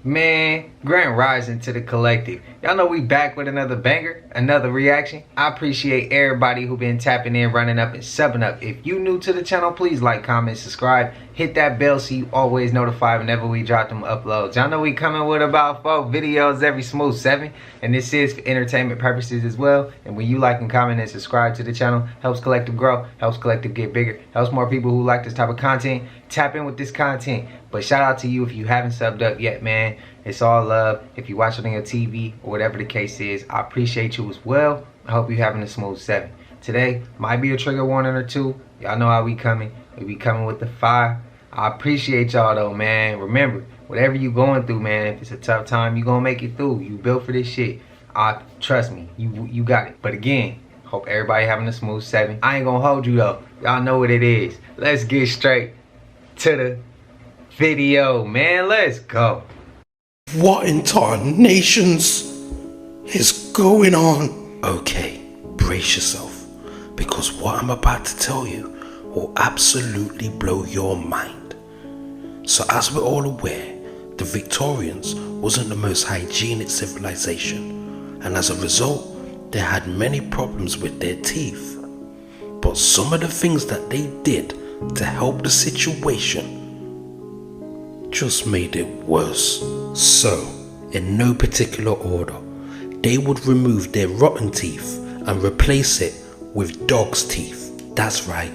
Man, Grand Rising to the collective. Y'all know we back with another banger, another reaction. I appreciate everybody who been tapping in, running up, and subbing up. If you new to the channel, please like, comment, subscribe. Hit that bell so you always notified whenever we drop them uploads. Y'all know we coming with about 4 videos every smooth 7. And this is for entertainment purposes as well. And when you like and comment and subscribe to the channel, helps collective grow, helps collective get bigger, helps more people who like this type of content tap in with this content. But shout out to you if you haven't subbed up yet, man. It's all love. If you watch it on your TV or whatever the case is, I appreciate you as well. I hope you're having a smooth 7. Today might be a trigger warning or 2. Y'all know how we coming. We be coming with the fire. I appreciate y'all though, man. Remember, whatever you going through, man, if it's a tough time, you gonna make it through. You built for this shit. Trust me, you got it. But again, hope everybody having a smooth 7. I ain't gonna hold you though. Y'all know what it is. Let's get straight to the video, man. Let's go. What in tarnations is going on? Okay, brace yourself, because what I'm about to tell you will absolutely blow your mind. So as we're all aware, the Victorians wasn't the most hygienic civilization, and as a result, they had many problems with their teeth. But some of the things that they did to help the situation just made it worse. So, in no particular order, they would remove their rotten teeth and replace it with dog's teeth. That's right,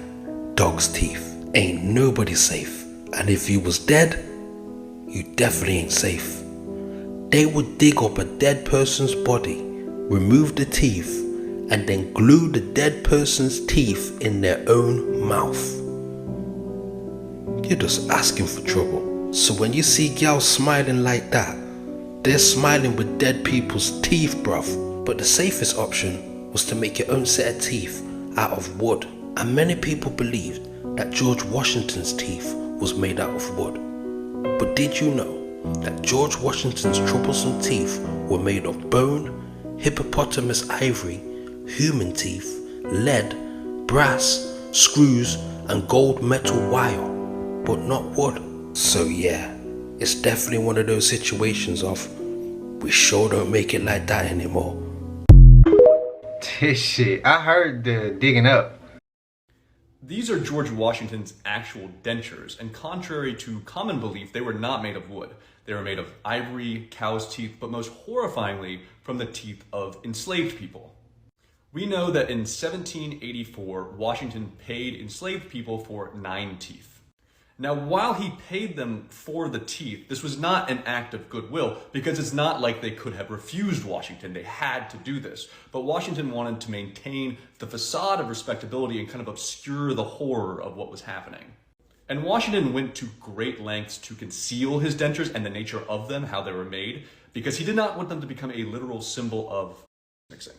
dog's teeth. Ain't nobody safe. And if you was dead, you definitely ain't safe. They would dig up a dead person's body, remove the teeth, and then glue the dead person's teeth in their own mouth. You're just asking for trouble. So when you see gals smiling like that, they're smiling with dead people's teeth, bruv. But the safest option was to make your own set of teeth out of wood. And many people believed that George Washington's teeth was made out of wood. But did you know that George Washington's troublesome teeth were made of bone, hippopotamus ivory, human teeth, lead, brass, screws, and gold metal wire, but not wood? So yeah, it's definitely one of those situations of, we sure don't make it like that anymore. This shit, I heard the digging up. These are George Washington's actual dentures, and contrary to common belief, they were not made of wood. They were made of ivory, cow's teeth, but most horrifyingly, from the teeth of enslaved people. We know that in 1784, Washington paid enslaved people for 9 teeth. Now, while he paid them for the teeth, this was not an act of goodwill, because it's not like they could have refused Washington. They had to do this. But Washington wanted to maintain the facade of respectability and kind of obscure the horror of what was happening. And Washington went to great lengths to conceal his dentures and the nature of them, how they were made, because he did not want them to become a literal symbol of mixing.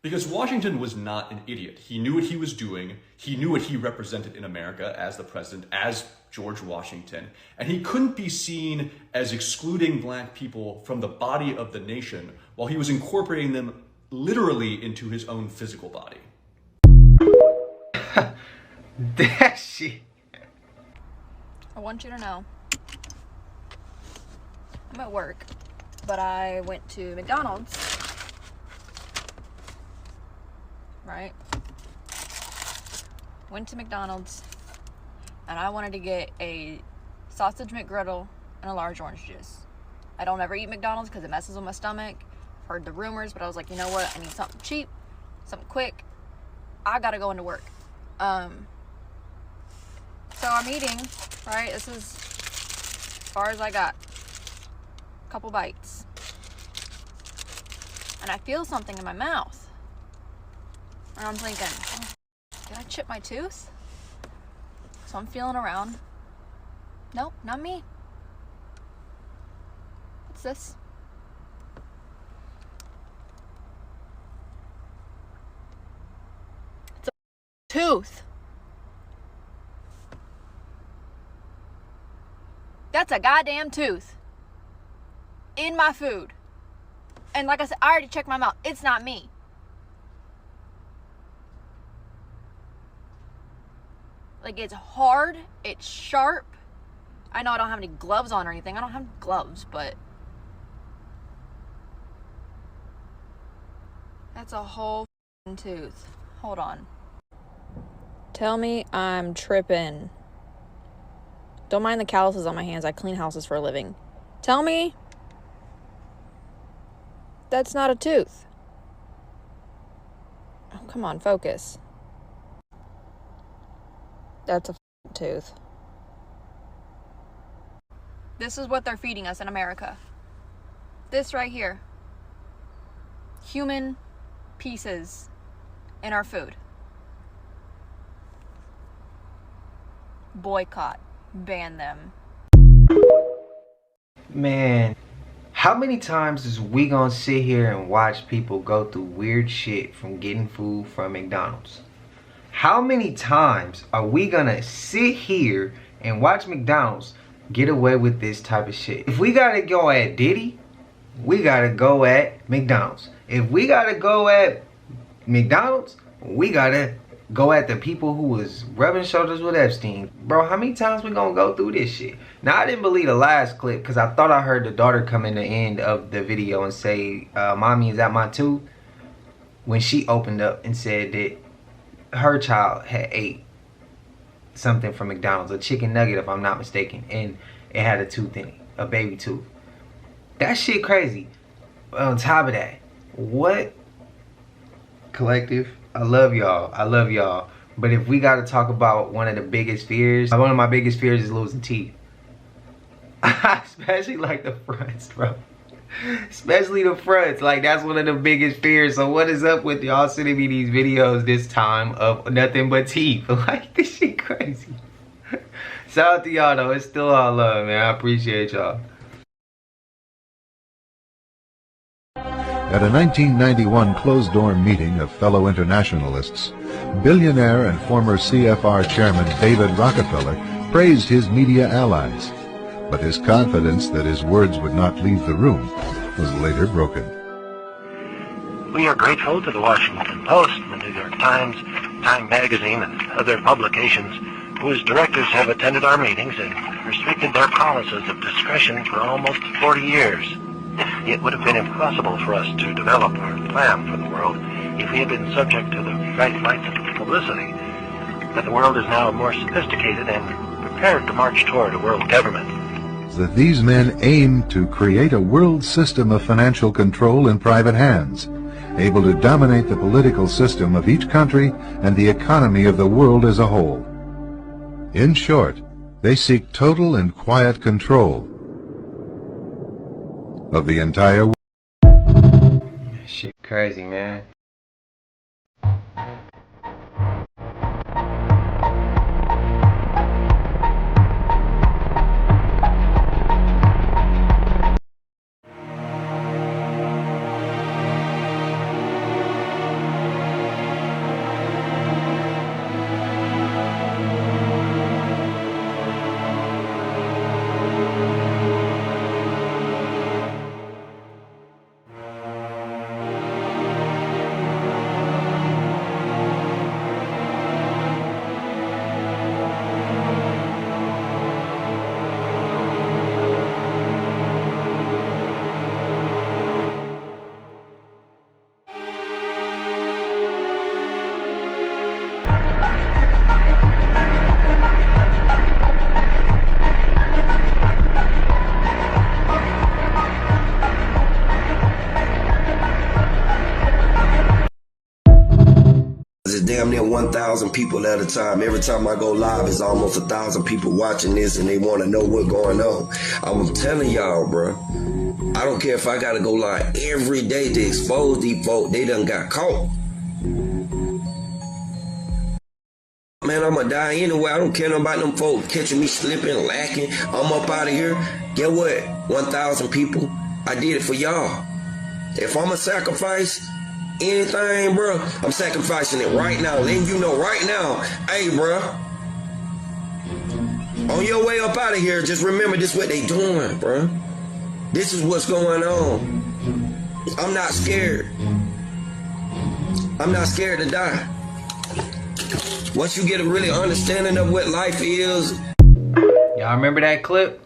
Because Washington was not an idiot. He knew what he was doing. He knew what he represented in America as the president, as George Washington. And he couldn't be seen as excluding black people from the body of the nation while he was incorporating them literally into his own physical body. That shit. I want you to know, I'm at work, but I went to McDonald's, right? Went to McDonald's, and I wanted to get a sausage McGriddle and a large orange juice. I don't ever eat McDonald's because it messes with my stomach. Heard the rumors, but I was like, you know what? I need something cheap, something quick. I gotta go into work. So I'm eating, right? This is as far as I got. Couple bites. And I feel something in my mouth. And I'm thinking, oh, did I chip my tooth? So I'm feeling around. Nope, not me. What's this? It's a tooth. That's a goddamn tooth in my food. And like I said, I already checked my mouth. It's not me. Like, it's hard, it's sharp. I know I don't have any gloves on or anything. I don't have gloves, but that's a whole tooth. Hold on. Tell me I'm tripping. Don't mind the calluses on my hands. I clean houses for a living. Tell me that's not a tooth. Oh, come on, focus. That's a tooth. This is what they're feeding us in America. This right here. Human pieces in our food. Boycott. Ban them. Man, how many times is we gonna sit here and watch people go through weird shit from getting food from McDonald's? How many times are we gonna sit here and watch McDonald's get away with this type of shit? If we gotta go at Diddy, we gotta go at McDonald's. If we gotta go at McDonald's, we gotta go at the people who was rubbing shoulders with Epstein. Bro, how many times we gonna go through this shit? Now, I didn't believe the last clip because I thought I heard the daughter come in the end of the video and say, Mommy, is that my tooth? When she opened up and said that her child had ate something from McDonald's, a chicken nugget if I'm not mistaken, and it had a tooth in it, a baby tooth. That shit crazy. On top of that, what? Collective, I love y'all. I love y'all. But if we got to talk about one of the biggest fears, one of my biggest fears is losing teeth. Especially like the fronts, bro. Especially the fronts. Like, that's one of the biggest fears. So what is up with y'all sending me these videos this time of nothing but teeth? Like, this shit crazy. Shout out to y'all though. It's still all love, man. I appreciate y'all. At a 1991 closed-door meeting of fellow internationalists, billionaire and former CFR chairman David Rockefeller praised his media allies, but his confidence that his words would not leave the room was later broken. We are grateful to the Washington Post, the New York Times, Time Magazine, and other publications whose directors have attended our meetings and restricted their promises of discretion for almost 40 years. It would have been impossible for us to develop our plan for the world if we had been subject to the bright lights of publicity. But the world is now more sophisticated and prepared to march toward a world government. That these men aim to create a world system of financial control in private hands, able to dominate the political system of each country and the economy of the world as a whole. In short, they seek total and quiet control of the entire world. Shit crazy, man. It's damn near 1,000 people at a time. Every time I go live, it's almost 1,000 people watching this and they want to know what's going on. I'm telling y'all, bro, I don't care if I got to go live every day to expose these folk. They done got caught. Man, I'm going to die anyway. I don't care about them folks catching me slipping, lacking. I'm up out of here. Get what? 1,000 people. I did it for y'all. If I'm a sacrifice anything, bro, I'm sacrificing it right now, letting you know right now. Hey, bro, on your way up out of here, just remember this is what they doing, bro. This is what's going on. I'm not scared. I'm not scared to die. Once you get a really understanding of what life is. Y'all remember that clip?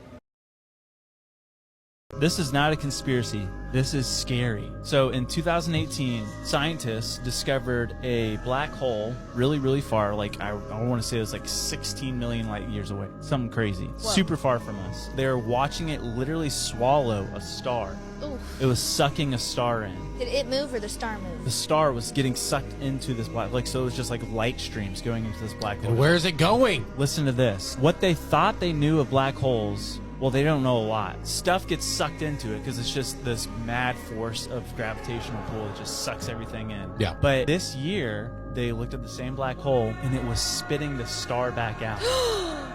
This is not a conspiracy. This is scary. So in 2018, scientists discovered a black hole really, really far. Like, I want to say it was like 16 million light years away. Something crazy. Whoa. Super far from us. They're watching it literally swallow a star. Oof. It was sucking a star in. Did it move or the star move? The star was getting sucked into this black, like, so it was just like light streams going into this black hole. And where is it going? Listen to this. What they thought they knew of black holes, well, they don't know a lot. Stuff gets sucked into it because it's just this mad force of gravitational pull that just sucks everything in. Yeah. But this year, they looked at the same black hole and it was spitting the star back out.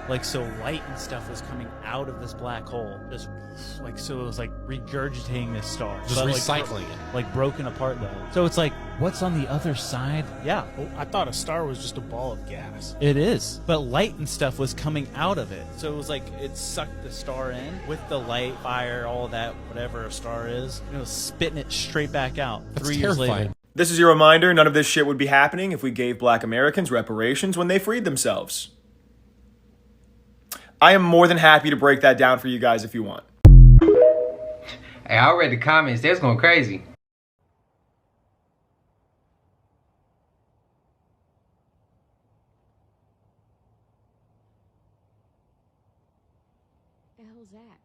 Like, so light and stuff was coming out of this black hole. Just like, so it was like regurgitating this star. Just But, recycling it. Like broken apart though. So it's like, what's on the other side? Yeah. Well, I thought a star was just a ball of gas. It is. But light and stuff was coming out of it. So it was like it sucked the star in with the light, fire, all that, whatever a star is. It was spitting it straight back out. That's 3 years terrifying. later. This is your reminder, none of this shit would be happening if we gave black Americans reparations when they freed themselves. I am more than happy to break that down for you guys if you want. Hey, I read the comments. That's going crazy. The hell's that?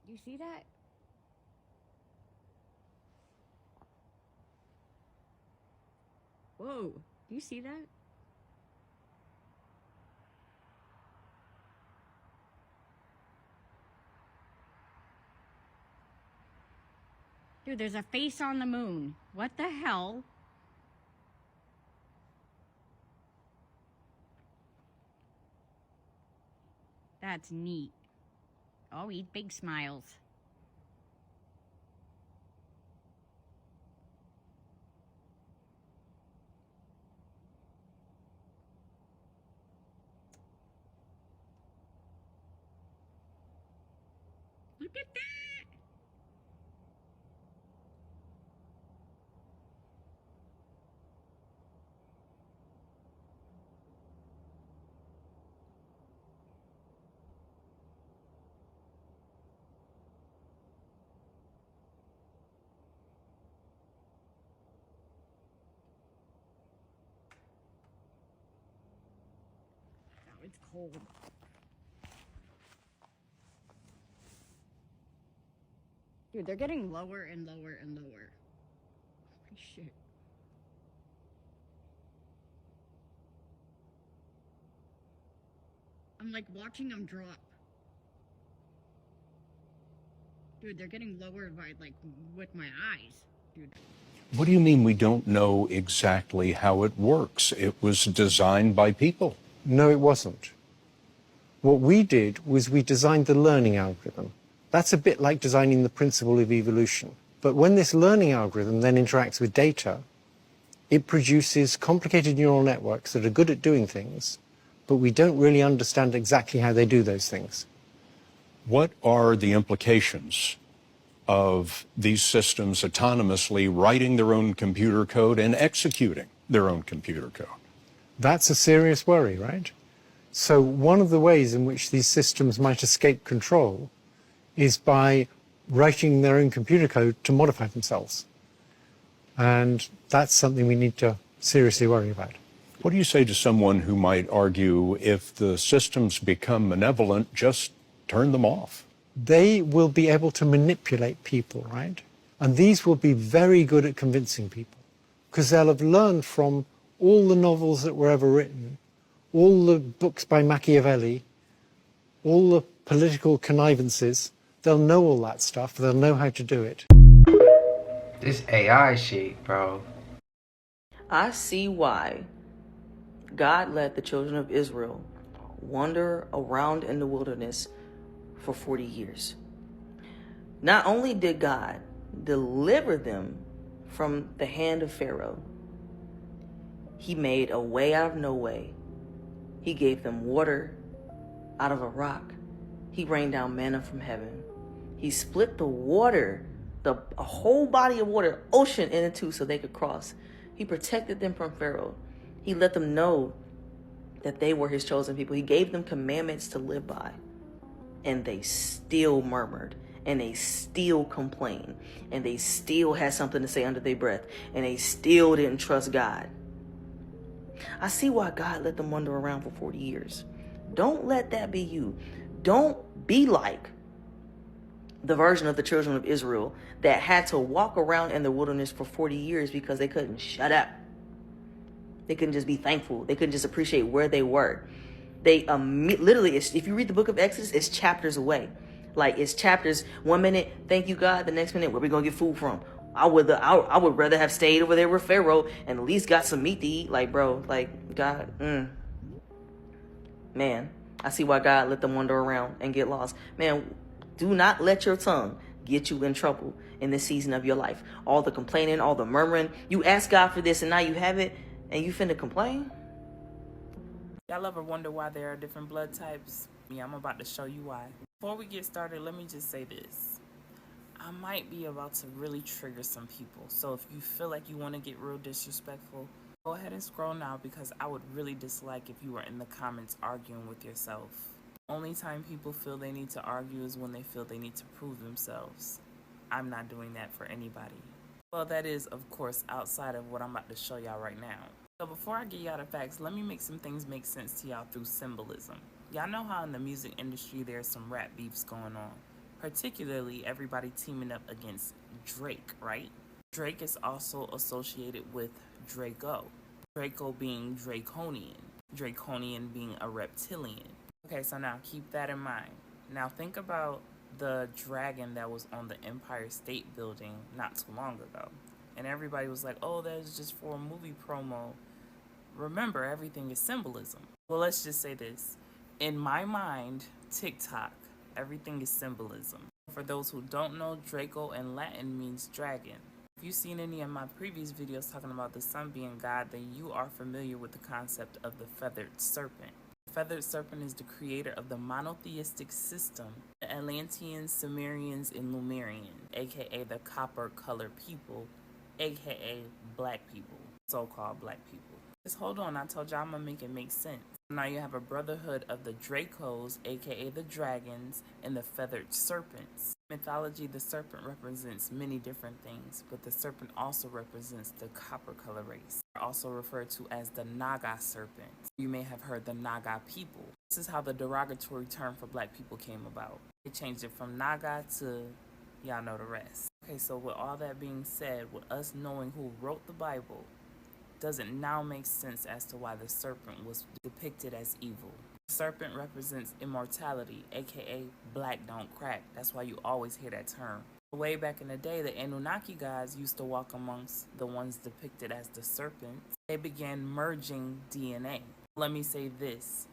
You see that? Whoa, do you see that? Dude, there's a face on the moon. What the hell? That's neat. Oh, eat big smiles. Look at that! Oh, it's cold. Dude, they're getting lower and lower and lower. Holy shit. I'm like watching them drop. Dude, they're getting lower by like with my eyes. Dude. What do you mean we don't know exactly how it works? It was designed by people. No, it wasn't. What we did was we designed the learning algorithm. That's a bit like designing the principle of evolution. But when this learning algorithm then interacts with data, it produces complicated neural networks that are good at doing things, but we don't really understand exactly how they do those things. What are the implications of these systems autonomously writing their own computer code and executing their own computer code? That's a serious worry, right? So one of the ways in which these systems might escape control is by writing their own computer code to modify themselves. And that's something we need to seriously worry about. What do you say to someone who might argue if the systems become malevolent, just turn them off? They will be able to manipulate people, right? And these will be very good at convincing people because they'll have learned from all the novels that were ever written, all the books by Machiavelli, all the political connivances. They'll know all that stuff. They'll know how to do it. This AI shit, bro. I see why God let the children of Israel wander around in the wilderness for 40 years. Not only did God deliver them from the hand of Pharaoh, he made a way out of no way. He gave them water out of a rock. He rained down manna from heaven. He split the water, a whole body of water, ocean into two so they could cross. He protected them from Pharaoh. He let them know that they were his chosen people. He gave them commandments to live by. And they still murmured. And they still complained. And they still had something to say under their breath. And they still didn't trust God. I see why God let them wander around for 40 years. Don't let that be you. Don't be like the version of the children of Israel that had to walk around in the wilderness for 40 years because they couldn't shut up. They couldn't just be thankful. They couldn't just appreciate where they were. They literally, if you read the book of Exodus, it's chapters away. Like, it's chapters, 1 minute, thank you, God. The next minute, where we going to get food from? I would rather have stayed over there with Pharaoh and at least got some meat to eat. Like, bro, like, God, man, I see why God let them wander around and get lost. Man, do not let your tongue get you in trouble in this season of your life. All the complaining, all the murmuring. You ask God for this and now you have it and you finna complain? Y'all ever wonder why there are different blood types? Yeah, I'm about to show you why. Before we get started, let me just say this. I might be about to really trigger some people. So if you feel like you want to get real disrespectful, go ahead and scroll now, because I would really dislike if you were in the comments arguing with yourself. Only time people feel they need to argue is when they feel they need to prove themselves. I'm not doing that for anybody. Well, that is, of course, outside of what I'm about to show y'all right now. So before I get y'all the facts, let me make some things make sense to y'all through symbolism. Y'all know how in the music industry there's some rap beefs going on. Particularly everybody teaming up against Drake, right? Drake is also associated with Draco. Draco being draconian. Draconian being a reptilian. Okay, so now keep that in mind. Now think about the dragon that was on the Empire State Building not too long ago. And everybody was like, oh, that's just for a movie promo. Remember, everything is symbolism. Well, let's just say this. In my mind, TikTok, everything is symbolism. For those who don't know, Draco in Latin means dragon. If you've seen any of my previous videos talking about the sun being God, then you are familiar with the concept of the feathered serpent. The feathered serpent is the creator of the monotheistic system, the Atlanteans, Sumerians, and Lemurians, aka the copper-colored people, aka black people, so-called black people. Just hold on, I told y'all I'm gonna make it make sense. Now you have a brotherhood of the Dracos, aka the dragons, and the feathered serpents. In mythology, the serpent represents many different things, but the serpent also represents the copper color race. They're also referred to as the Naga serpents. You may have heard the Naga people. This is how the derogatory term for black people came about. They changed it from Naga to y'all know the rest. Okay, so with all that being said, with us knowing who wrote the Bible, does it now make sense as to why the serpent was depicted as evil? The serpent represents immortality, aka black don't crack. That's why you always hear that term. Way back in the day, the Anunnaki gods used to walk amongst the ones depicted as the serpents. They began merging DNA. Let me say this.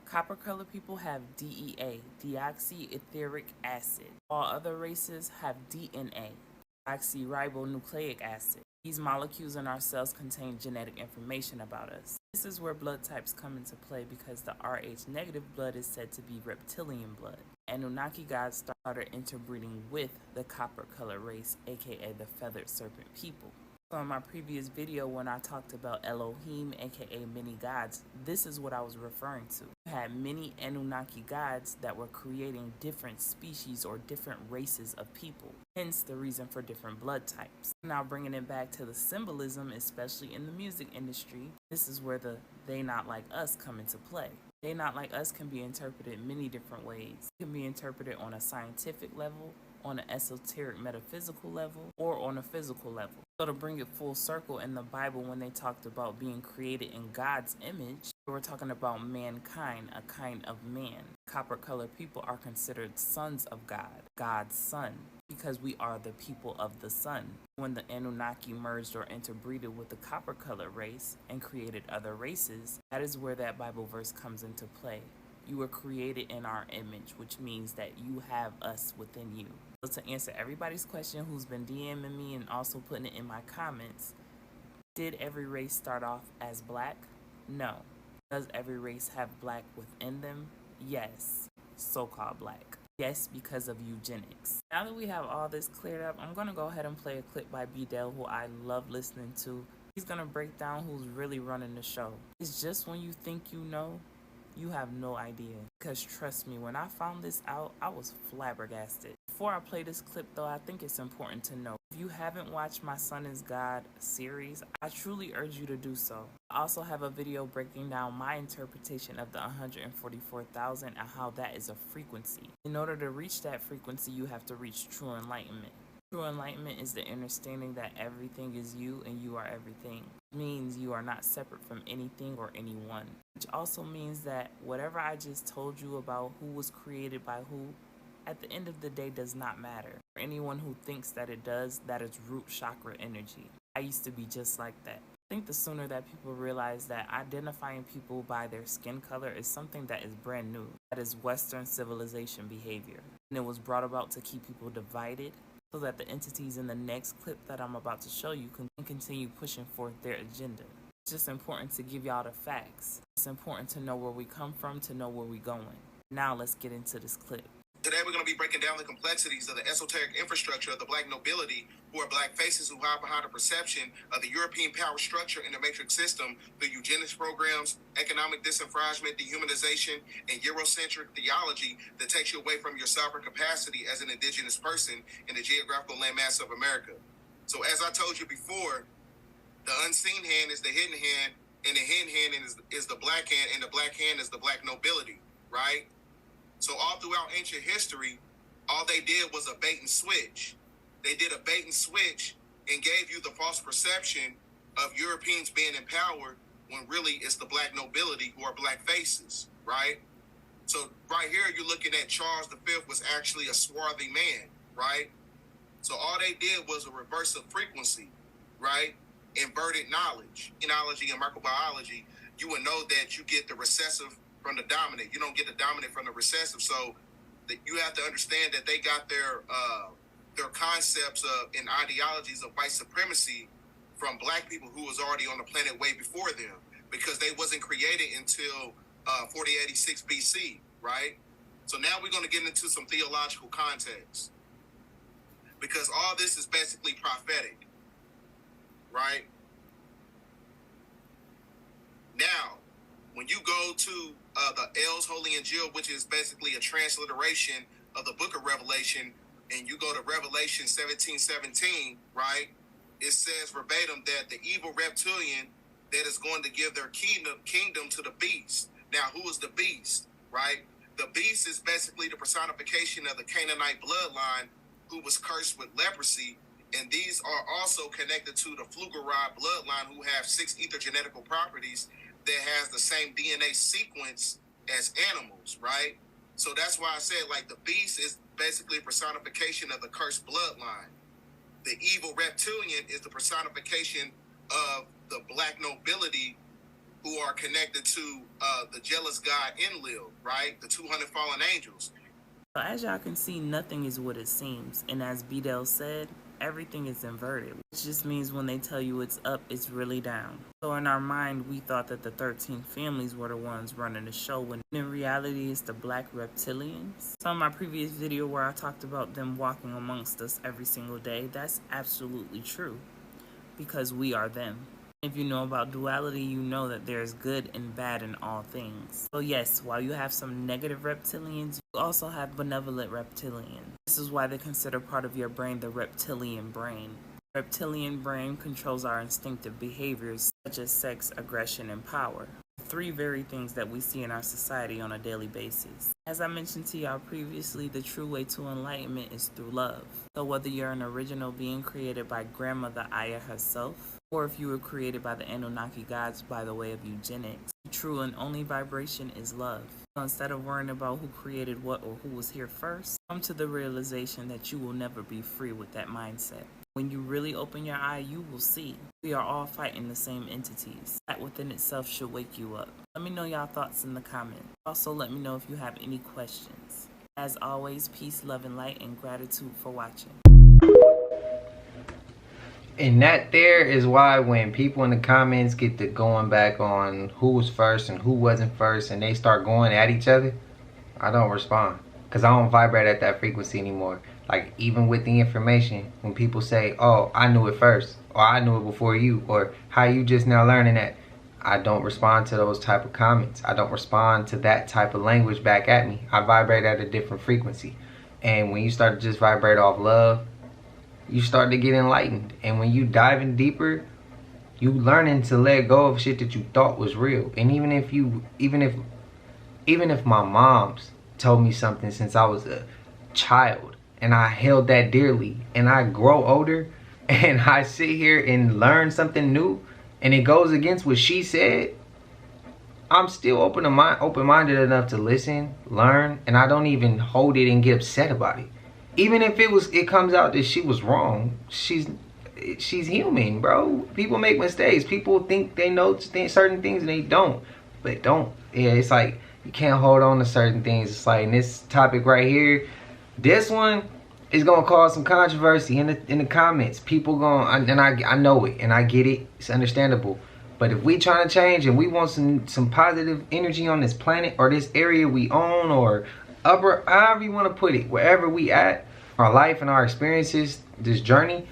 Copper colored people have DEA, deoxyetheric acid. All other races have DNA, deoxyribonucleic acid. These molecules in our cells contain genetic information about us. This is where blood types come into play, because the Rh negative blood is said to be reptilian blood. Anunnaki gods started interbreeding with the copper color race, aka the feathered serpent people. So in my previous video when I talked about Elohim, aka many gods, this is what I was referring to. You had many Anunnaki gods that were creating different species or different races of people. Hence the reason for different blood types. Now bringing it back to the symbolism, especially in the music industry, this is where the they not like us come into play. They not like us can be interpreted many different ways. It can be interpreted on a scientific level, on an esoteric metaphysical level, or on a physical level. So to bring it full circle, in the Bible when they talked about being created in God's image, they were talking about mankind, a kind of man. Copper colored people are considered sons of God, God's son, because we are the people of the sun. When the Anunnaki merged or interbreeded with the copper colored race and created other races, that is where that Bible verse comes into play. You were created in our image, which means that you have us within you. So to answer everybody's question who's been DMing me and also putting it in my comments, did every race start off as black? No. Does every race have black within them? Yes. So-called black. Yes, because of eugenics. Now that we have all this cleared up, I'm going to go ahead and play a clip by B. Dell, who I love listening to. He's gonna break down who's really running the show. It's just when you think you know, you have no idea. Because trust me, when I found this out, I was flabbergasted. Before I play this clip though, I think it's important to know, if you haven't watched My Son is God series, I truly urge you to do so. I also have a video breaking down my interpretation of the 144,000 and how that is a frequency. In order to reach that frequency, you have to reach true enlightenment. True enlightenment is the understanding that everything is you and you are everything. It means you are not separate from anything or anyone. Which also means that whatever I just told you about who was created by who, at the end of the day does not matter. For anyone who thinks that it does, that is root chakra energy. I used to be just like that. I think the sooner that people realize that identifying people by their skin color is something that is brand new. That is Western civilization behavior. And it was brought about to keep people divided, so that the entities in the next clip that I'm about to show you can continue pushing forth their agenda. It's just important to give y'all the facts. It's important to know where we come from, to know where we're going. Now let's get into this clip. Today we're going to be breaking down the complexities of the esoteric infrastructure of the black nobility, who are black faces who hide behind the perception of the European power structure and the matrix system through eugenics programs, economic disenfranchisement, dehumanization, and Eurocentric theology that takes you away from your sovereign capacity as an indigenous person in the geographical landmass of America. So as I told you before, the unseen hand is the hidden hand, and the hidden hand is the black hand, and the black hand is the black nobility, right? So all throughout ancient history, all they did was a bait and switch. They did a bait and switch and gave you the false perception of Europeans being in power when really it's the black nobility who are black faces, right? So right here, you're looking at Charles V was actually a swarthy man, right? So all they did was a reverse of frequency, right? Inverted knowledge. In analogy and microbiology, you would know that you get the recessive from the dominant. You don't get the dominant from the recessive. So that you have to understand that they got their concepts of and ideologies of white supremacy from black people who was already on the planet way before them, because they wasn't created until 4086 BC, right? So now we're going to get into some theological context, because all this is basically prophetic, right? Now, when you go to the L's Holy Injil, which is basically a transliteration of the book of Revelation, and you go to Revelation 17:17, right? It says verbatim that the evil reptilian that is going to give their kingdom to the beast. Now, who is the beast, right? The beast is basically the personification of the Canaanite bloodline who was cursed with leprosy, and these are also connected to the Pflugerod bloodline, who have 6 ethergenetical properties that has the same DNA sequence as animals, right? So that's why I said, like, the beast is basically a personification of the cursed bloodline. The evil reptilian is the personification of the black nobility who are connected to the jealous god Enlil, right? The 200 fallen angels. So as y'all can see, nothing is what it seems. And as B-Del said, everything is inverted, which just means when they tell you it's up, it's really down. So in our mind, we thought that the 13 families were the ones running the show, when in reality it's the black reptilians. So in my previous video where I talked about them walking amongst us every single day, that's absolutely true, because we are them. If you know about duality, you know that there's good and bad in all things. So yes, while you have some negative reptilians, you also have benevolent reptilians. This is why they consider part of your brain the reptilian brain. Reptilian brain controls our instinctive behaviors, such as sex, aggression, and power. 3 very things that we see in our society on a daily basis. As I mentioned to y'all previously, the true way to enlightenment is through love. So whether you're an original being created by grandmother Aya herself, or if you were created by the Anunnaki gods by the way of eugenics, the true and only vibration is love. So instead of worrying about who created what or who was here first, come to the realization that you will never be free with that mindset. When you really open your eye, you will see we are all fighting the same entities. That within itself should wake you up. Let me know y'all thoughts in the comments. Also, let me know if you have any questions. As always, peace, love, and light, and gratitude for watching. And that there is why when people in the comments get to going back on who was first and who wasn't first, and they start going at each other, I don't respond, because I don't vibrate at that frequency anymore. Like, even with the information, when people say, oh, I knew it first, or I knew it before you, or how you just now learning that. I don't respond to those type of comments. I don't respond to that type of language back at me. I vibrate at a different frequency. And when you start to just vibrate off love, you start to get enlightened. And when you diving deeper, you learning to let go of shit that you thought was real. And even if my mom's told me something since I was a child and I held that dearly, and I grow older and I sit here and learn something new and it goes against what she said, I'm still open-minded enough to listen, learn, and I don't even hold it and get upset about it. Even if it comes out that she was wrong, she's human, bro. People make mistakes. People think they know certain things and they don't. But it's like you can't hold on to certain things. It's like in this topic right here, this one is gonna cause some controversy in the comments. People and I know it and I get it. It's understandable. But if we trying to change and we want some positive energy on this planet or this area we own or upper, however you want to put it, wherever we at, our life and our experiences, this journey,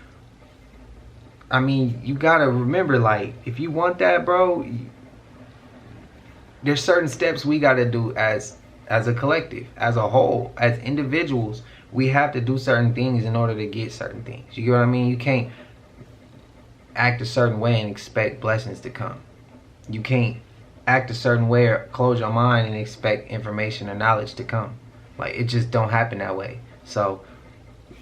I mean, you gotta remember, like, if you want that, bro, there's certain steps we gotta do as a collective, as a whole, as individuals. We have to do certain things in order to get certain things. You get what I mean? You can't act a certain way and expect blessings to come. You can't act a certain way or close your mind and expect information or knowledge to come. Like, it just don't happen that way. So,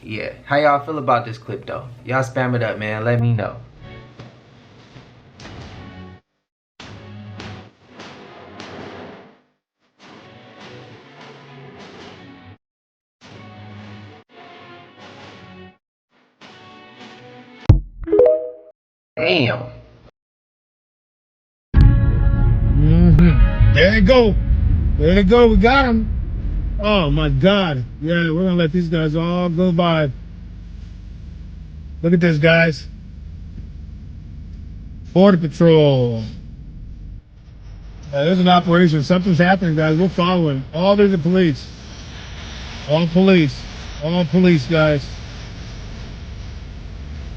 yeah. How y'all feel about this clip, though? Y'all spam it up, man. Let me know. Damn. There you go. There you go. We got him. Oh my God. Yeah, we're gonna let these guys all go by. Look at this, guys. Border Patrol. There's an operation. Something's happening, guys. We're following. Oh, there's the police. All police. All police, guys.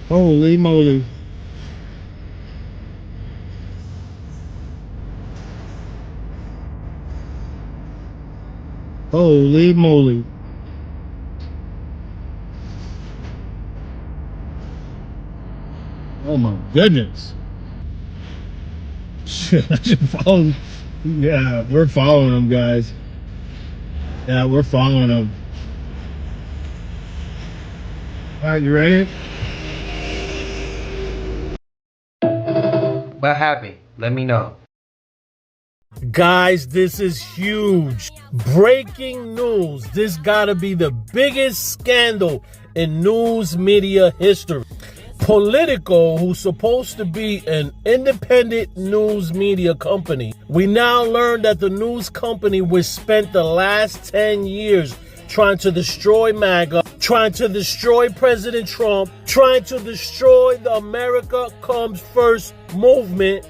Holy moly. Holy moly. Oh my goodness. Shit, I should follow. Yeah, we're following them, guys. Yeah, we're following them. All right, you ready? What happened? Let me know. Guys, this is huge. Breaking news. This gotta be the biggest scandal in news media history. Politico, who's supposed to be an independent news media company, we now learn that the news company which spent the last 10 years trying to destroy MAGA, trying to destroy President Trump, trying to destroy the America Comes First movement,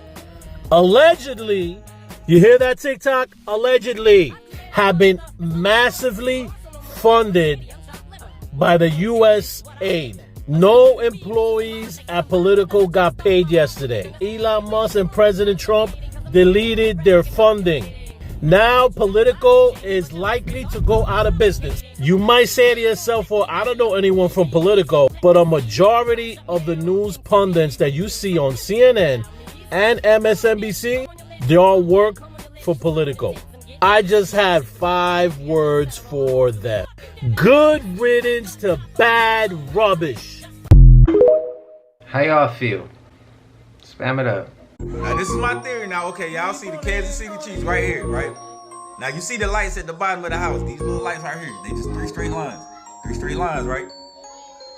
allegedly, you hear that, TikTok? Allegedly have been massively funded by the U.S. aid. No employees at Politico got paid yesterday. Elon Musk and President Trump deleted their funding. Now Politico is likely to go out of business. You might say to yourself, well, I don't know anyone from Politico, but a majority of the news pundits that you see on CNN and MSNBC, they all work for Politico. I just had 5 words for them. Good riddance to bad rubbish. How y'all feel? Spam it up. Now, this is my theory now. Okay, y'all see the Kansas City Chiefs right here, right? Now, you see the lights at the bottom of the house. These little lights right here. They just 3 straight lines. 3 straight lines, right?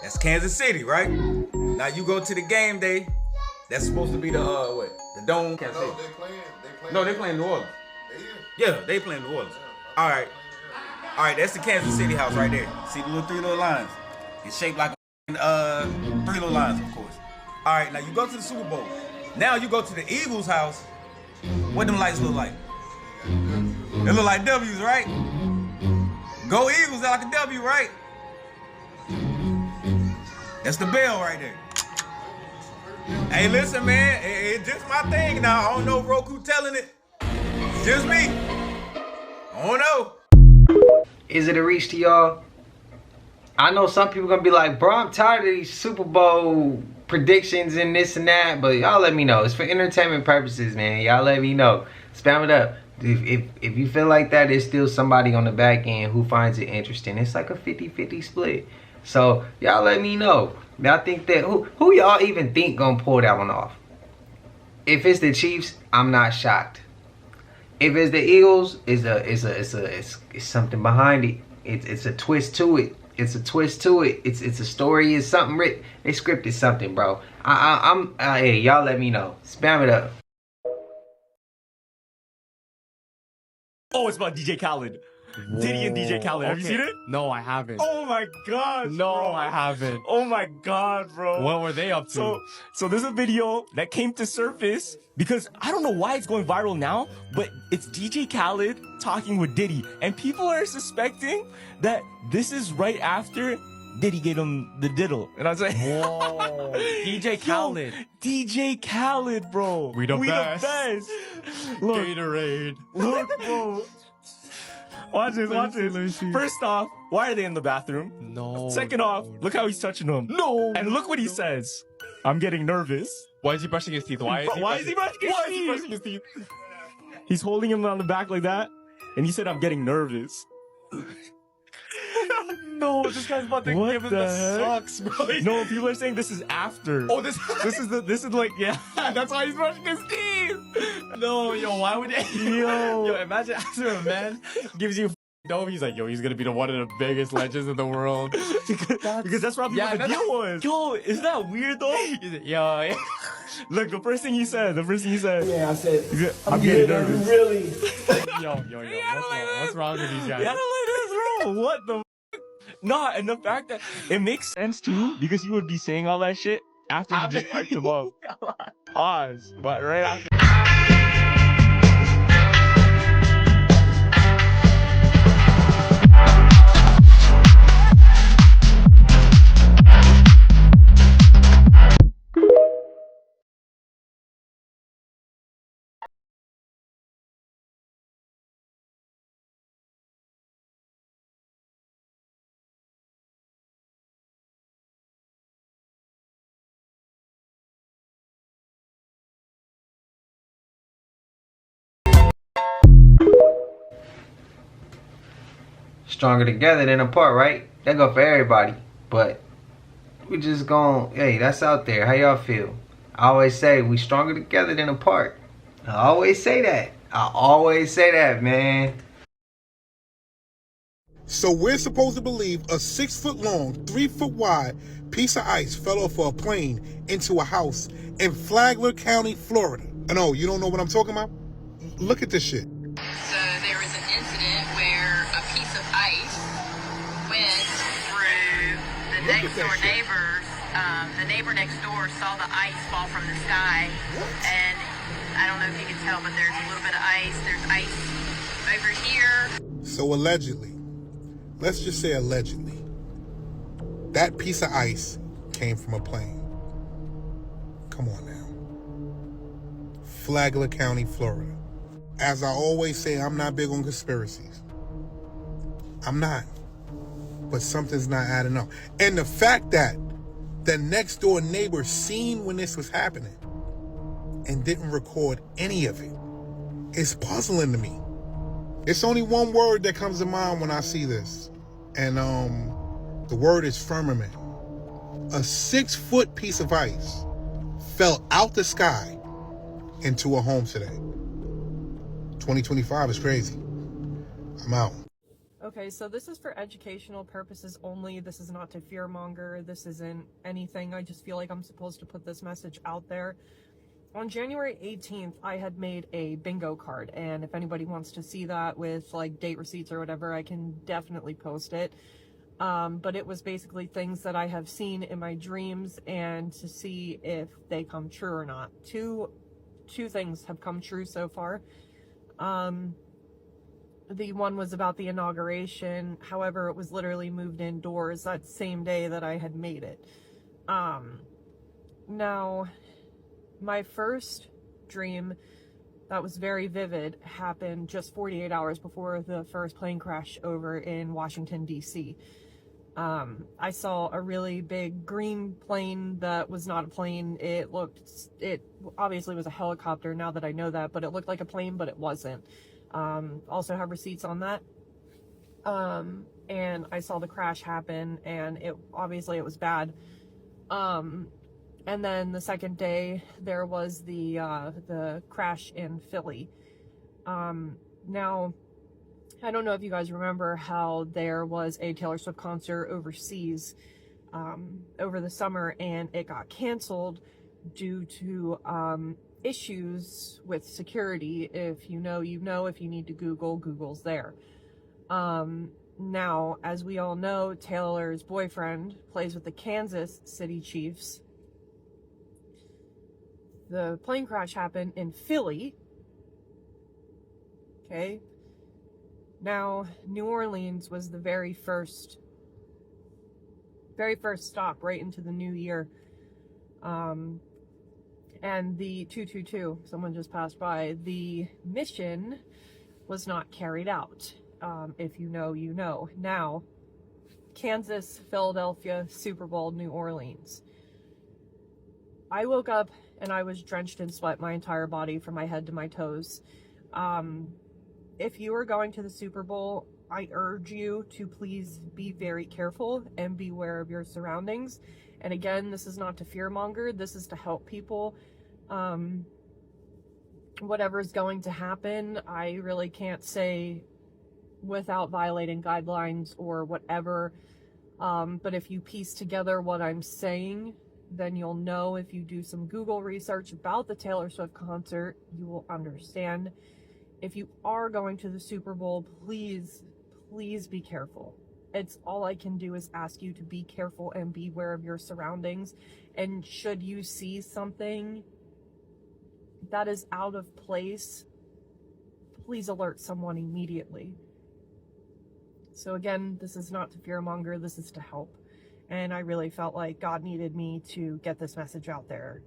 That's Kansas City, right? Now, you go to the game day. That's supposed to be the, what? The Dome. Kansas City. No, they playing New Orleans. Yeah, they playing New Orleans. All right, that's the Kansas City house right there. See the 3 little lines? It's shaped like 3 little lines, of course. All right, now you go to the Super Bowl. Now you go to the Eagles house. What them lights look like? They look like W's, right? Go Eagles, they're like a W, right? That's the bell right there. Hey, listen, man, it's just my thing now. I don't know if Roku telling it. It's just me. I don't know. Is it a reach to y'all? I know some people gonna be like, bro, I'm tired of these Super Bowl predictions and this and that, but y'all let me know. It's for entertainment purposes, man. Y'all let me know. Spam it up. If you feel like that, there's still somebody on the back end who finds it interesting. It's like a 50-50 split. So y'all let me know. I think that who y'all even think gonna pull that one off? If it's the Chiefs, I'm not shocked. If it's the Eagles, it's something behind it. It's a twist to it. It's a twist to it. It's a story. It's something written. They scripted something, bro. Hey, y'all let me know. Spam it up. Oh, it's about DJ Khaled. Whoa. Diddy and DJ Khaled. Have you seen it? No, I haven't. Oh my god. No, bro. I haven't. Oh my god, bro. What were they up to? So there's a video that came to surface because I don't know why it's going viral now, but it's DJ Khaled talking with Diddy, and people are suspecting that this is right after Diddy gave him the diddle. And I was like, whoa, DJ Khaled. DJ Khaled, bro. We the best. Look, Gatorade. Look, bro. Watch this. First off, why are they in the bathroom? No. Second off, look how he's touching them. No. And look what he says. I'm getting nervous. Why is he brushing his teeth? Why is he brushing his teeth? He's holding him on the back like that, and he said, I'm getting nervous. No, this guy's about to give him the sucks, bro. No, people are saying this is after. Oh, this is like, yeah. That's why he's brushing his teeth. No, yo, why would yo, imagine after a man gives you dope, he's like, yo, he's gonna be one of the biggest legends in the world. because that's what the deal was. Yo, isn't that weird though? Yo, look, the first thing he said. Yeah, I said, I'm getting nervous. Really? yo, what's wrong with these guys? Yeah, like this, bro. What the? No, and the fact that it makes sense too, because you would be saying all that shit after you just piped him up. Pause. But right after. Stronger together than apart, right? That go for everybody. But we just gon', hey, that's out there. How y'all feel? I always say we stronger together than apart. I always say that, man. So we're supposed to believe a 6 foot long, 3 foot wide piece of ice fell off of a plane into a house in Flagler County, Florida. And oh, you don't know what I'm talking about? Look at this shit. So there was an incident where a piece of ice went through the next door neighbors. The neighbor next door saw the ice fall from the sky. And I don't know if you can tell, but there's a little bit of ice. There's ice over here. So allegedly, let's just say allegedly, that piece of ice came from a plane. Come on now. Flagler County, Florida. As I always say, I'm not big on conspiracies. I'm not. But something's not adding up. And the fact that the next door neighbor seen when this was happening and didn't record any of it is puzzling to me. It's only one word that comes to mind when I see this. And the word is firmament. A 6 foot piece of ice fell out the sky into a home today. 2025 is crazy. I'm out. Okay, so this is for educational purposes only. This is not to fearmonger. This isn't anything. I just feel like I'm supposed to put this message out there. On January 18th, I had made a bingo card, and if anybody wants to see that with like date receipts or whatever, I can definitely post it. But it was basically things that I have seen in my dreams and to see if they come true or not. Two things have come true so far. The one was about the inauguration. However, it was literally moved indoors that same day that I had made it. Now, My first dream that was very vivid happened just 48 hours before the first plane crash over in Washington, D.C. I saw a really big green plane that was not a plane. It obviously was a helicopter now that I know that, but it looked like a plane, but it wasn't. Also have receipts on that. And I saw the crash happen, and it was bad. And then the second day there was the crash in Philly. Now, I don't know if you guys remember how there was a Taylor Swift concert overseas over the summer, and it got canceled due to issues with security. If you know, you know. If you need to Google, Google's there. Now, as we all know, Taylor's boyfriend plays with the Kansas City Chiefs. The plane crash happened in Philly. Okay. Now, New Orleans was the very first stop right into the new year. And the 222, someone just passed by, the mission was not carried out. If you know, you know. Now, Kansas, Philadelphia, Super Bowl, New Orleans. I woke up and I was drenched in sweat, my entire body from my head to my toes. If you are going to the Super Bowl, I urge you to please be very careful and beware of your surroundings. And again, this is not to fearmonger, this is to help people. Whatever is going to happen, I really can't say without violating guidelines or whatever. But if you piece together what I'm saying, then you'll know. If you do some Google research about the Taylor Swift concert, you will understand. If you are going to the Super Bowl, please be careful. It's all I can do is ask you to be careful and beware of your surroundings. And should you see something that is out of place, please alert someone immediately. So again, this is not to fearmonger, this is to help. And I really felt like God needed me to get this message out there.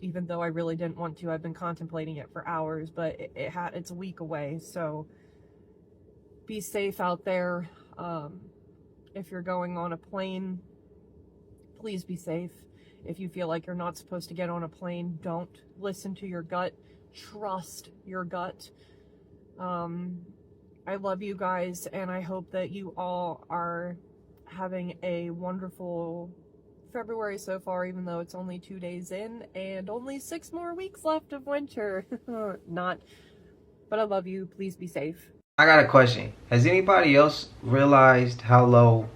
Even though I really didn't want to. I've been contemplating it for hours, but it's a week away. So be safe out there. If you're going on a plane, please be safe. If you feel like you're not supposed to get on a plane, don't listen to your gut. Trust your gut. I love you guys, and I hope that you all are having a wonderful February so far, even though it's only 2 days in and only 6 more weeks left of winter. Not, but I love you. Please be safe. I got a question. Has anybody else realized how low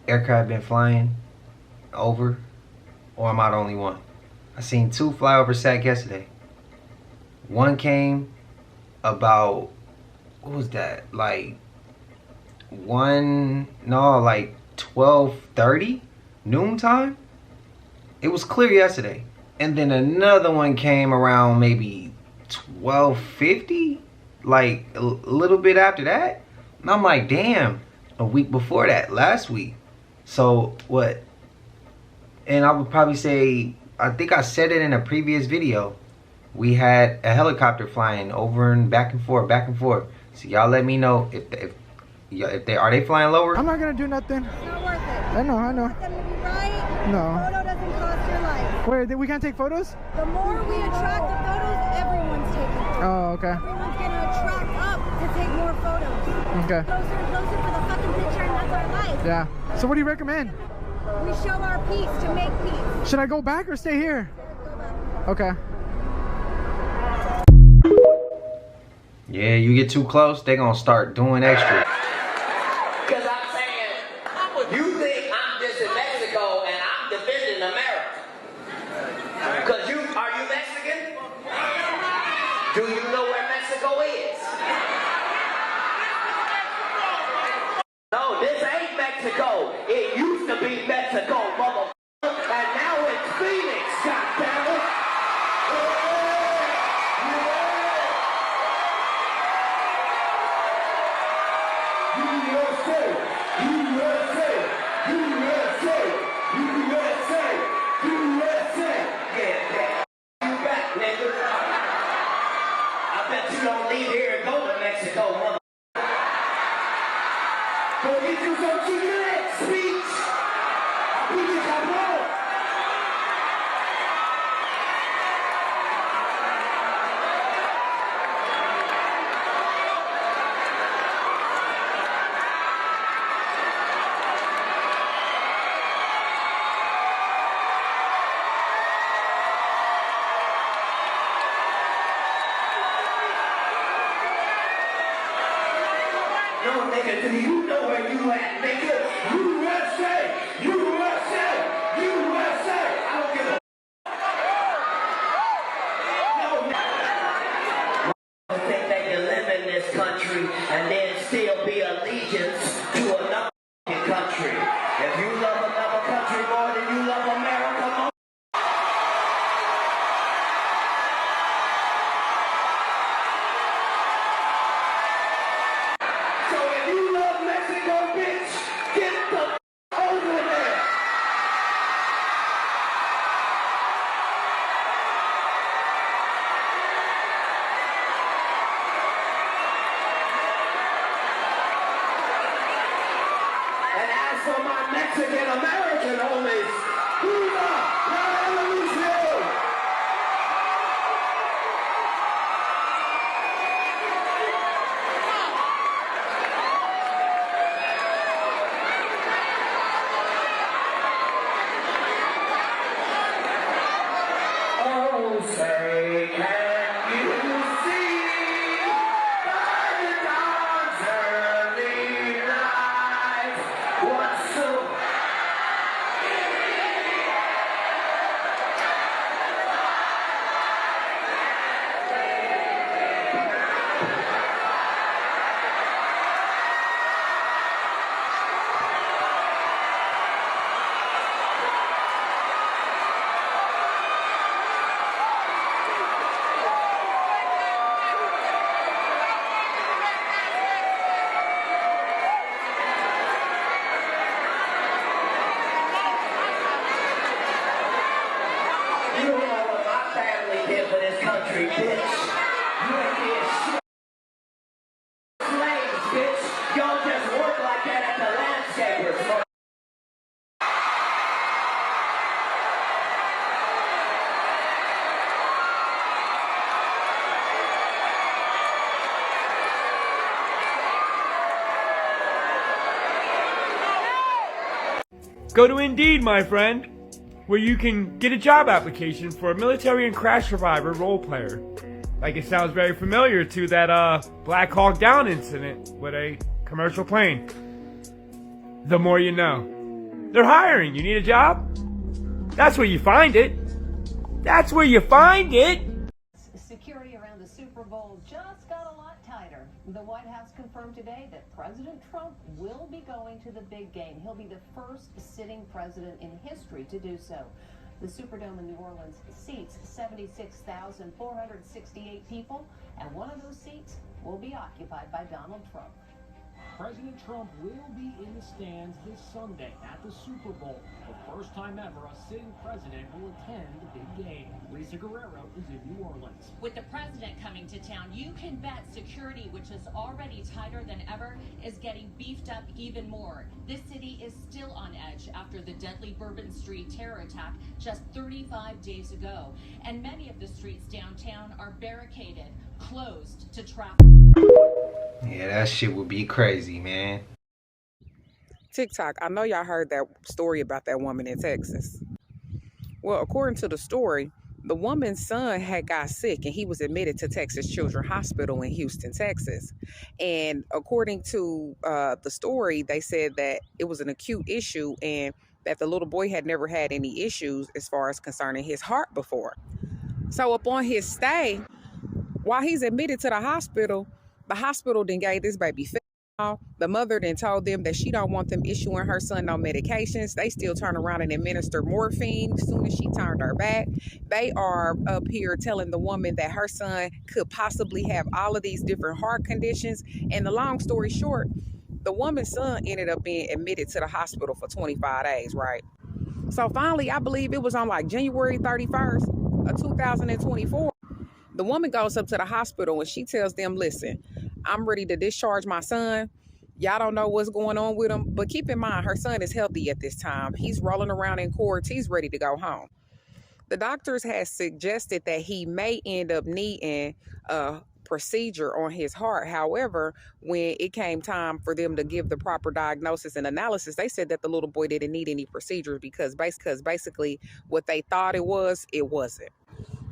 aircraft been flying over? Or am I the only one? I seen 2 fly over SAC yesterday. One came about, what was that? Like 12:30 noontime. It was clear yesterday. And then another one came around maybe 12:50, like a little bit after that. And I'm like, damn, a week before that, last week. So what? And I would probably say, I think I said it in a previous video, we had a helicopter flying over and back and forth, back and forth. So y'all let me know if they are they flying lower? I'm not gonna do nothing. It's not worth it. I know. You want them to be right? No. A photo doesn't cost your life. Wait, we can't take photos? The more we attract the photos, everyone's taking photos. Oh, okay. Everyone's gonna attract up to take more photos. Okay. Closer and closer for the fucking picture, and that's our life. Yeah. So what do you recommend? We show our peace to make peace. Should I go back or stay here? Go back. Okay. Yeah, you get too close, they gonna start doing extra. Because I'm saying, you think I'm just in Mexico and I'm defending America. Because are you Mexican? Do you know where Mexico is? No, this ain't Mexico. It used to be Mexico, motherfucker. And now it's Phoenix, goddammit. USA, USA, USA, USA, USA. don't leave here and go to Mexico, mother. Go get you some chicken speech. Pinche cabrón. No, nigga, do you know where you at, nigga? USA! USA! USA! I don't give a no, think they can live in this country and then still be allegiance to another country. If you love another country more than you love America, more. So if you love Mexico, bitch, get the over there. And as for my Mexican American homies, viva la revolución! Oh, say, can you see by the dawn's early light what's so You don't know what my family did for this country, bitch. You ain't did shit. Slaves, bitch. Y'all just work like that at the landscapers. Go to Indeed, my friend, where you can get a job application for a military and crash survivor role player. Like, it sounds very familiar to that Black Hawk Down incident with a commercial plane. The more you know. They're hiring. You need a job? That's where you find it. That's where you find it. Security around the Super Bowl just got a lot tighter. The White House confirmed today that President Trump will be going to the big game. He'll be the first sitting president in history to do so. The Superdome in New Orleans seats 76,468 people, and one of those seats will be occupied by Donald Trump. President Trump will be in the stands this Sunday at the Super Bowl. The first time ever a sitting president will attend the big game. Lisa Guerrero is in New Orleans. With the president coming to town, you can bet security, which is already tighter than ever, is getting beefed up even more. This city is still on edge after the deadly Bourbon Street terror attack just 35 days ago. And many of the streets downtown are barricaded, closed to traffic. Yeah, that shit would be crazy, man. TikTok, I know y'all heard that story about that woman in Texas. Well, according to the story, the woman's son had got sick and he was admitted to Texas Children's Hospital in Houston, Texas. And according to the story, they said that it was an acute issue and that the little boy had never had any issues as far as concerning his heart before. So upon his stay, while he's admitted to the hospital then gave this baby fentanyl. The mother then told them that she don't want them issuing her son no medications. They still turn around and administer morphine as soon as she turned her back. They are up here telling the woman that her son could possibly have all of these different heart conditions. And the long story short, the woman's son ended up being admitted to the hospital for 25 days, right? So finally, I believe it was on like January 31st of 2024. The woman goes up to the hospital and she tells them, listen, I'm ready to discharge my son. Y'all don't know what's going on with him, but keep in mind, her son is healthy at this time. He's rolling around in courts. He's ready to go home. The doctors had suggested that he may end up needing a procedure on his heart. However, when it came time for them to give the proper diagnosis and analysis, they said that the little boy didn't need any procedures because basically what they thought it wasn't.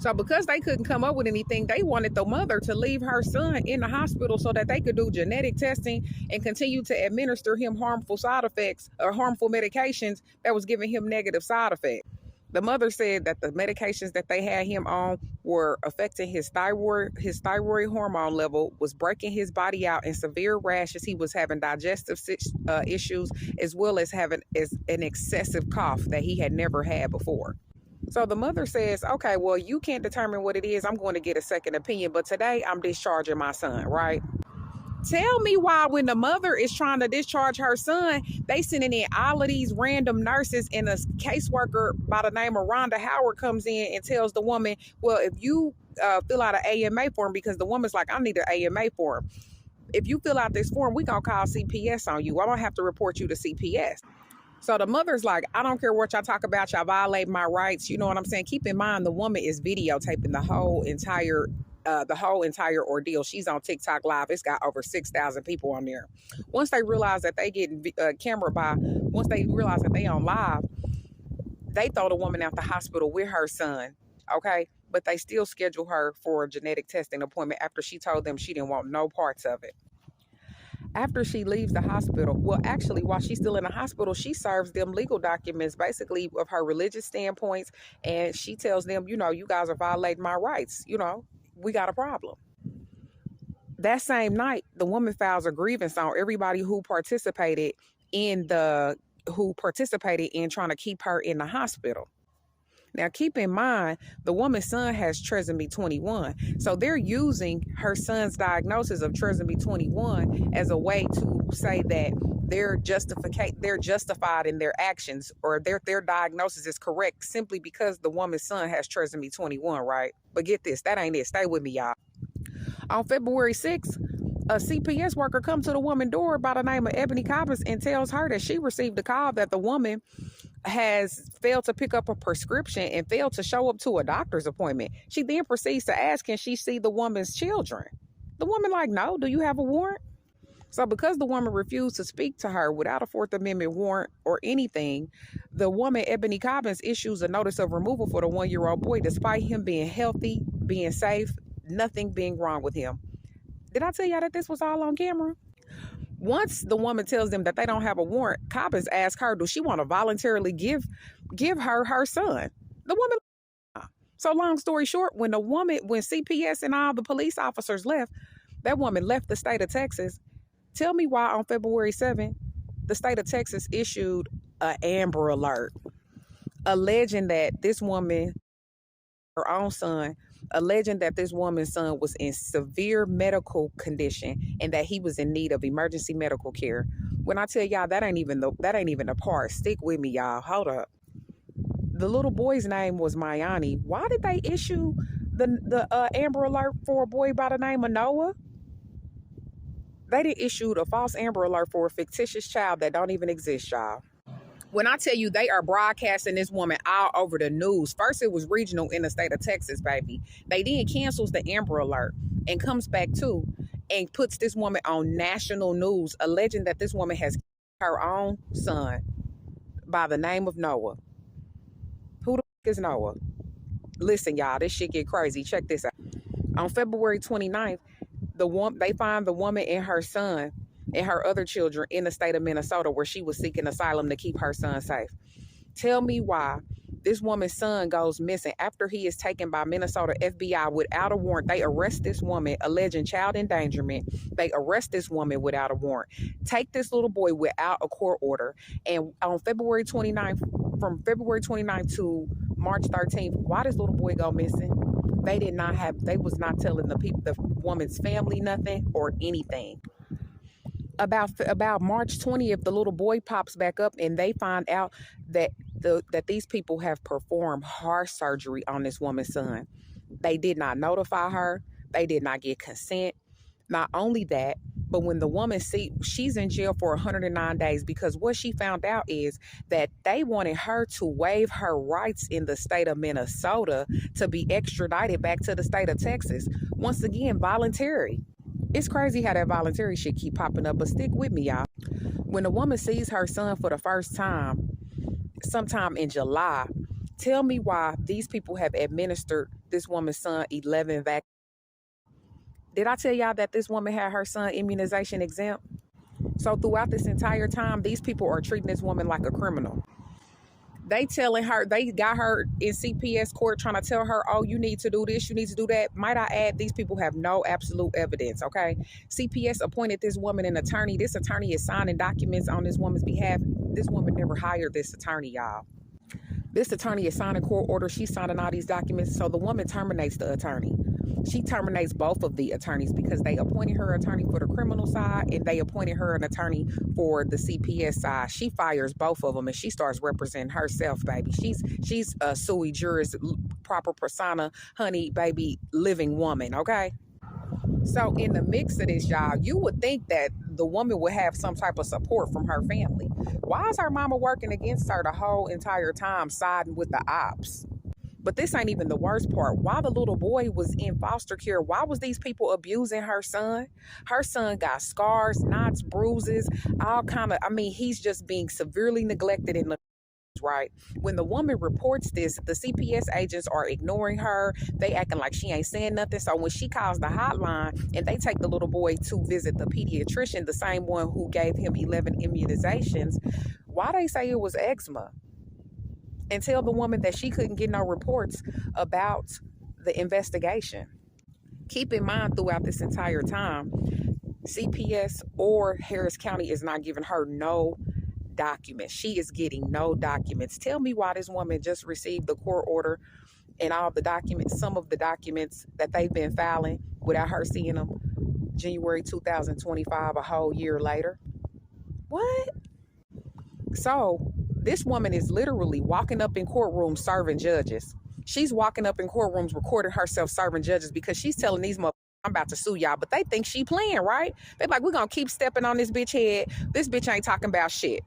So because they couldn't come up with anything, they wanted the mother to leave her son in the hospital so that they could do genetic testing and continue to administer him harmful side effects or harmful medications that was giving him negative side effects. The mother said that the medications that they had him on were affecting his thyroid hormone level, was breaking his body out in severe rashes. He was having digestive issues, as well as having an excessive cough that he had never had before. So the mother says, okay, well, you can't determine what it is. I'm going to get a second opinion, but today I'm discharging my son, right? Tell me why when the mother is trying to discharge her son, they sending in all of these random nurses, and a caseworker by the name of Rhonda Howard comes in and tells the woman, well, if you fill out an AMA form, because the woman's like, I need an AMA form. If you fill out this form, we gonna call CPS on you. I don't have to report you to CPS. So the mother's like, I don't care what y'all talk about. Y'all violate my rights. You know what I'm saying? Keep in mind, the woman is videotaping the whole entire ordeal. She's on TikTok Live. It's got over 6,000 people on there. Once they realize that they get once they realize that they on live, they throw the woman out the hospital with her son, okay? But they still schedule her for a genetic testing appointment after she told them she didn't want no parts of it. After she leaves the hospital, well, actually, while she's still in the hospital, she serves them legal documents, basically of her religious standpoints, and she tells them, you know, you guys are violating my rights, you know, we got a problem. That same night, the woman files a grievance on everybody who participated in trying to keep her in the hospital. Now, keep in mind, the woman's son has trisomy 21. So they're using her son's diagnosis of trisomy 21 as a way to say that they're justified in their actions, or their diagnosis is correct simply because the woman's son has trisomy 21, right? But get this, that ain't it. Stay with me, y'all. On February 6th, a CPS worker comes to the woman's door by the name of Ebony Cobbins and tells her that she received a call that the woman has failed to pick up a prescription and failed to show up to a doctor's appointment. She then proceeds to ask, can she see the woman's children? The woman like, no, do you have a warrant? So because the woman refused to speak to her without a Fourth Amendment warrant or anything, the woman, Ebony Cobbins, issues a notice of removal for the 1-year-old boy, despite him being healthy, being safe, nothing being wrong with him. Did I tell y'all that this was all on camera? Once the woman tells them that they don't have a warrant, Cobbins asks her, does she want to voluntarily give her son? The woman. So long story short, when CPS and all the police officers left, that woman left the state of Texas. Tell me why on February 7th, the state of Texas issued an Amber Alert, alleging that this woman, her own son, alleging that this woman's son was in severe medical condition and that he was in need of emergency medical care. When I tell y'all, that ain't even the part. Stick with me, y'all. Hold up. The little boy's name was Mayani. Why did they issue the Amber Alert for a boy by the name of Noah? They did issued a false Amber Alert for a fictitious child that don't even exist, y'all. When I tell you they are broadcasting this woman all over the news, first it was regional in the state of Texas, baby. They then cancels the Amber Alert and comes back too and puts this woman on national news, alleging that this woman has her own son by the name of Noah. Who the f*** is Noah? Listen, y'all, this shit get crazy. Check this out. On February 29th, they find the woman and her son and her other children in the state of Minnesota, where she was seeking asylum to keep her son safe. Tell me why this woman's son goes missing after he is taken by Minnesota FBI without a warrant. They arrest this woman alleging child endangerment. They arrest this woman without a warrant. Take this little boy without a court order. And on February 29th, from February 29th to March 13th, why this little boy go missing? They was not telling the woman's family nothing or anything. About March 20th, the little boy pops back up and they find out that these people have performed heart surgery on this woman's son. They did not notify her. They did not get consent. Not only that, but when the woman she's in jail for 109 days because what she found out is that they wanted her to waive her rights in the state of Minnesota to be extradited back to the state of Texas. Once again, voluntary. It's crazy how that voluntary shit keep popping up, but stick with me, y'all. When a woman sees her son for the first time, sometime in July, tell me why these people have administered this woman's son 11 vaccines. Did I tell y'all that this woman had her son immunization exempt? So throughout this entire time, these people are treating this woman like a criminal. They telling her, they got her in CPS court trying to tell her, oh, you need to do this, you need to do that. Might I add, these people have no absolute evidence, okay? CPS appointed this woman an attorney. This attorney is signing documents on this woman's behalf. This woman never hired this attorney, y'all. This attorney is signing court orders. She's signing all these documents. So the woman terminates the attorney. She terminates both of the attorneys because they appointed her attorney for the criminal side and they appointed her an attorney for the CPS side. She fires both of them and she starts representing herself, baby. She's a sui juris, proper persona, honey, baby, living woman, okay? So in the mix of this, y'all, you would think that the woman would have some type of support from her family. Why is her mama working against her the whole entire time, siding with the ops? But this ain't even the worst part. While the little boy was in foster care, why was these people abusing her son? Her son got scars, knots, bruises, all kind of, he's just being severely neglected in the right? When the woman reports this, the CPS agents are ignoring her. They acting like she ain't saying nothing. So when she calls the hotline and they take the little boy to visit the pediatrician, the same one who gave him 11 immunizations, why they say it was eczema? And tell the woman that she couldn't get no reports about the investigation. Keep in mind throughout this entire time, CPS or Harris County is not giving her no documents. She is getting no documents. Tell me why this woman just received the court order and all the documents, some of the documents that they've been filing without her seeing them January 2025, a whole year later. What? So this woman is literally walking up in courtrooms serving judges. She's walking up in courtrooms recording herself serving judges because she's telling these motherfuckers, I'm about to sue y'all, but they think she playing, right? They like, we're going to keep stepping on this bitch head. This bitch ain't talking about shit.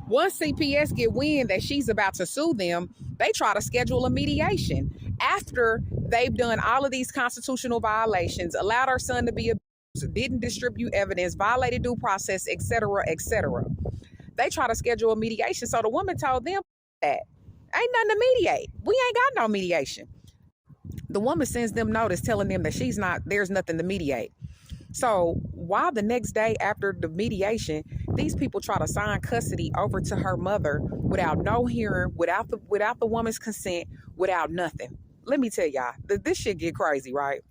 Once CPS get wind that she's about to sue them, they try to schedule a mediation. After they've done all of these constitutional violations, allowed her son to be abused, didn't distribute evidence, violated due process, etc., etc. They try to schedule a mediation. So the woman told them that ain't nothing to mediate. We ain't got no mediation. The woman sends them notice telling them that there's nothing to mediate. So while the next day after the mediation, these people try to sign custody over to her mother without no hearing, without the woman's consent, without nothing. Let me tell y'all, this shit get crazy, right?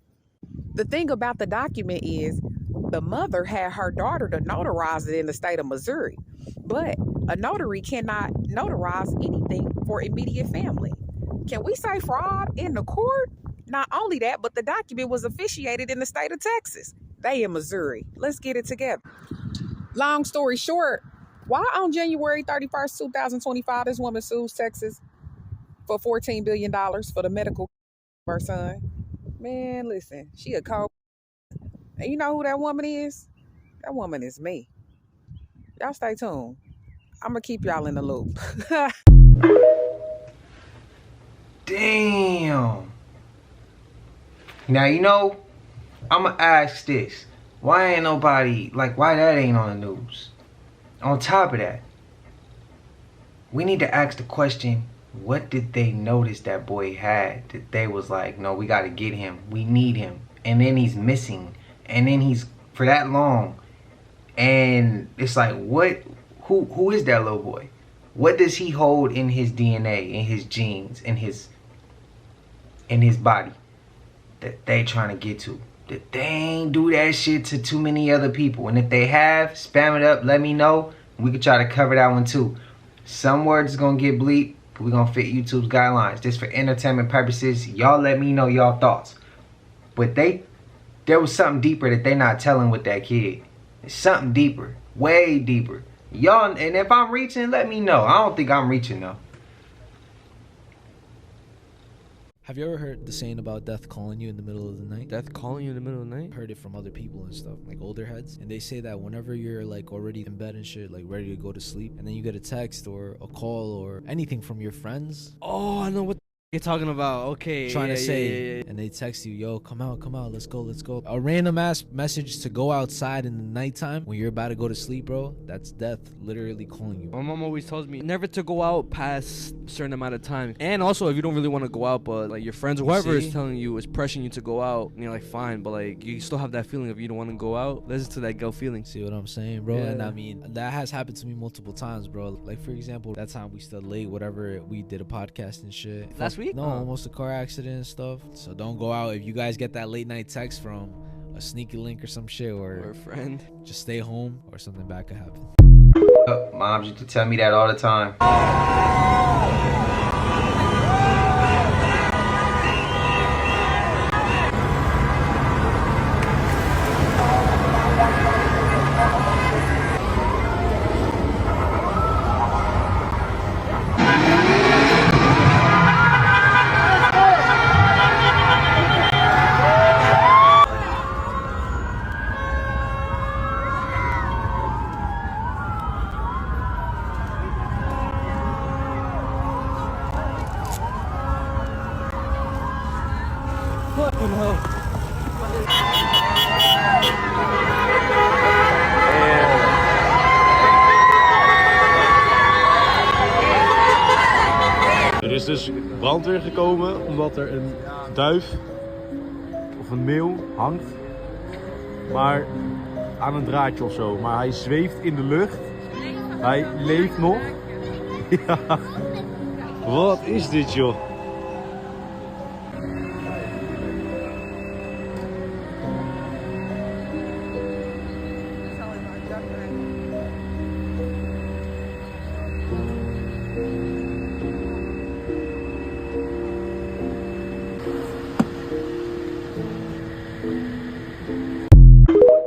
The thing about the document is the mother had her daughter to notarize it in the state of Missouri, but a notary cannot notarize anything for immediate family. Can we say fraud in the court? Not only that, but the document was officiated in the state of Texas. They in Missouri. Let's get it together. Long story short, why on January 31st, 2025, this woman sues Texas for $14 billion for the medical of her son? Man, listen, she a cold. And you know who that woman is? That woman is me. Y'all stay tuned. I'm going to keep y'all in the loop. Damn. Now, you know, I'm going to ask this. Why ain't nobody, why that ain't on the news? On top of that, we need to ask the question, what did they notice that boy had that they was like, no, we got to get him. We need him. And then he's missing. And then he's, for that long. And it's like, who is that little boy? What does he hold in his DNA, in his genes, in his body that they trying to get to? That they ain't do that shit to too many other people. And if they have, spam it up, let me know. We can try to cover that one too. Some words is going to get bleeped, but we're going to fit YouTube's guidelines. Just for entertainment purposes, y'all let me know y'all thoughts. But there was something deeper that they not telling with that kid. It's something deeper, way deeper. Y'all, and if I'm reaching, let me know. I don't think I'm reaching though. Have you ever heard the saying about death calling you in the middle of the night? Death calling you in the middle of the night? Heard it from other people and stuff, like older heads. And they say that whenever you're like already in bed and shit, like ready to go to sleep, and then you get a text or a call or anything from your friends. Oh, I know what you're talking about. Okay. Trying to say, and they text you, yo, come out, let's go. A random ass message to go outside in the nighttime when you're about to go to sleep, bro. That's death literally calling you. My mom always tells me never to go out past a certain amount of time. And also, if you don't really want to go out, but like your friends or whoever is telling you, is pressuring you to go out, and you're like, fine, but like you still have that feeling if you don't want to go out. Listen to that gut feeling. See what I'm saying, bro? Yeah. And I mean, that has happened to me multiple times, bro. Like, for example, that time we stayed late, whatever, we did a podcast and shit. Last week? No, almost a car accident and stuff. So don't go out. If you guys get that late night text from a sneaky link or some shit, or a friend, just stay home or something bad could happen. Moms used to tell me that all the time. Fucking hell. Er is dus brandweer gekomen omdat er een duif of een meeuw hangt, maar aan een draadje of zo. Maar hij zweeft in de lucht. Hij leeft nog. Ja. Wat is dit, joh?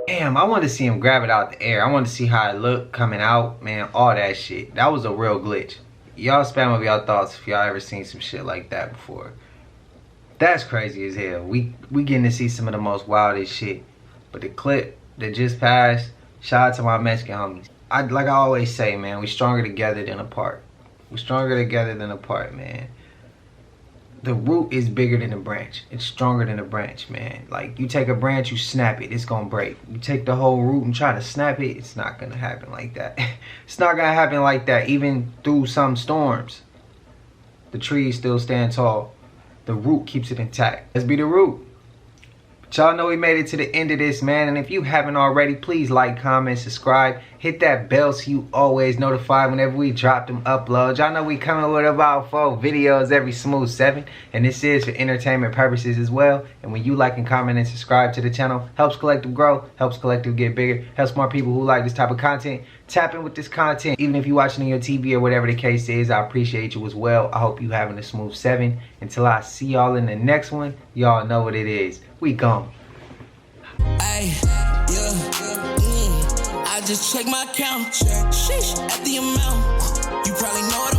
Damn, I wanted to see him grab it out the air. I wanted to see how it looked coming out, man. All that shit. That was a real glitch. Y'all spam up y'all thoughts if y'all ever seen some shit like that before. That's crazy as hell. We getting to see some of the most wildest shit. But the clip that just passed, shout out to my Mexican homies. Like I always say, man, we stronger together than apart. We stronger together than apart, man. The root is bigger than the branch. It's stronger than the branch, man. Like, you take a branch, you snap it, it's gonna break. You take the whole root and try to snap it, it's not gonna happen like that. It's not gonna happen like that, even through some storms. The trees still stand tall. The root keeps it intact. Let's be the root. But y'all know we made it to the end of this, man. And if you haven't already, please like, comment, subscribe. Hit that bell so you always notified whenever we drop them uploads. Y'all know we coming with about 4 videos every smooth 7. And this is for entertainment purposes as well. And when you like and comment and subscribe to the channel, helps Collective grow, helps Collective get bigger, helps more people who like this type of content tap in with this content. Even if you're watching on your TV or whatever the case is, I appreciate you as well. I hope you having a smooth 7. Until I see y'all in the next one, y'all know what it is. We gone. Ay, yeah, I just check my account. Sheesh, at the amount. You probably know what